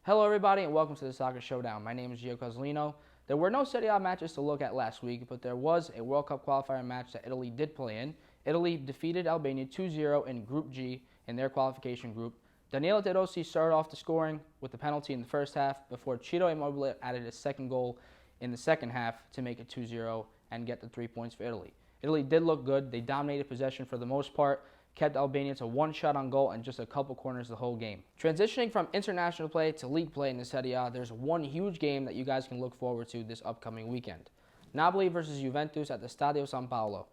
Hello everybody and welcome to the Soccer Showdown. My name is Giovanni Cozzolino. There were no Serie A matches to look at last week, but there was a World Cup qualifier match that Italy did play in. Italy defeated Albania 2-0 in Group G in their qualification group. Daniele De Rossi started off the scoring with the penalty in the first half before Ciro Immobile added a second goal in the second half to make it 2-0 and get the 3 points for Italy. Italy did look good. They dominated possession for the most part, kept Albania to one shot on goal and just a couple corners the whole game. Transitioning from international play to league play in the Serie A, there's one huge game that you guys can look forward to this upcoming weekend. Napoli versus Juventus at the Stadio San Paolo.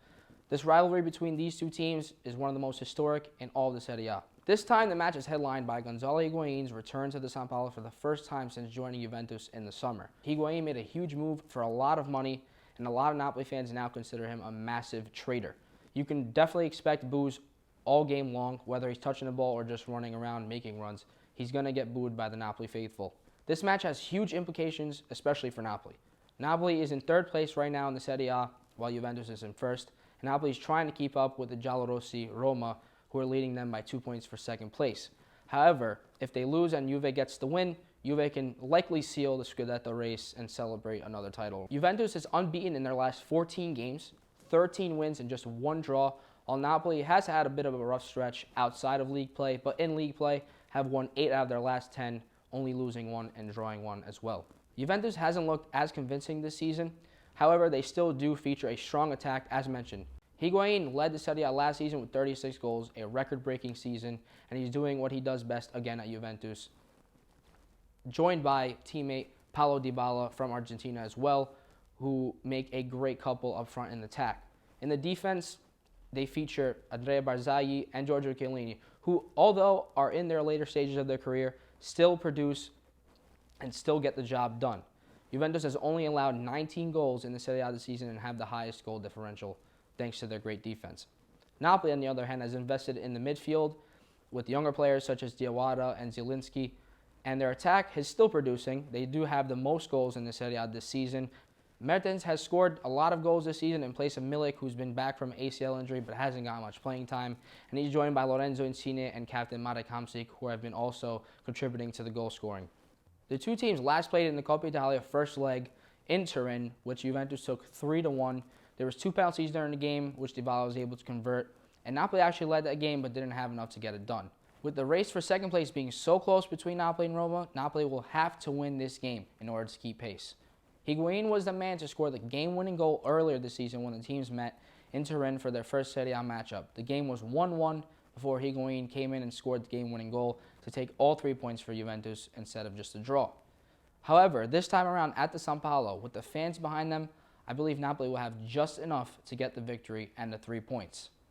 This rivalry between these two teams is one of the most historic in all of the Serie A. This time the match is headlined by Gonzalo Higuain's return to the San Paolo for the first time since joining Juventus in the summer. Higuain made a huge move for a lot of money, and a lot of Napoli fans now consider him a massive traitor. You can definitely expect boos all game long, whether he's touching the ball or just running around making runs. He's going to get booed by the Napoli faithful. This match has huge implications, especially for Napoli. Napoli is in third place right now in the Serie A, while Juventus is in first. And Napoli is trying to keep up with the Giallorossi Roma, who are leading them by 2 points for second place. However, if they lose and Juve gets the win, Juve can likely seal the Scudetto race and celebrate another title. Juventus is unbeaten in their last 14 games, 13 wins and just one draw, while Napoli has had a bit of a rough stretch outside of league play, but in league play have won 8 out of their last 10, only losing 1 and drawing 1 as well. Juventus hasn't looked as convincing this season. However, they still do feature a strong attack as mentioned. Higuain led the Serie A last season with 36 goals, a record-breaking season, and he's doing what he does best again at Juventus, joined by teammate Paulo Dybala from Argentina as well, who make a great couple up front in the attack. In the defense, they feature Andrea Barzagli and Giorgio Chiellini, who, although are in their later stages of their career, still produce and still get the job done. Juventus has only allowed 19 goals in the Serie A this season and have the highest goal differential, thanks to their great defense. Napoli, on the other hand, has invested in the midfield with younger players such as Diawara and Zielinski, and their attack is still producing. They do have the most goals in the Serie A this season. Mertens has scored a lot of goals this season in place of Milik, who's been back from ACL injury but hasn't got much playing time. And he's joined by Lorenzo Insigne and captain Marek Hamsik, who have been also contributing to the goal scoring. The two teams last played in the Coppa Italia first leg in Turin, which Juventus took 3-1. There was 2 penalties during the game, which Dybala was able to convert. And Napoli actually led that game but didn't have enough to get it done. With the race for second place being so close between Napoli and Roma, Napoli will have to win this game in order to keep pace. Higuain was the man to score the game-winning goal earlier this season when the teams met in Turin for their first Serie A matchup. The game was 1-1 before Higuain came in and scored the game-winning goal to take all 3 points for Juventus instead of just a draw. However, this time around at the San Paolo, with the fans behind them, I believe Napoli will have just enough to get the victory and the 3 points.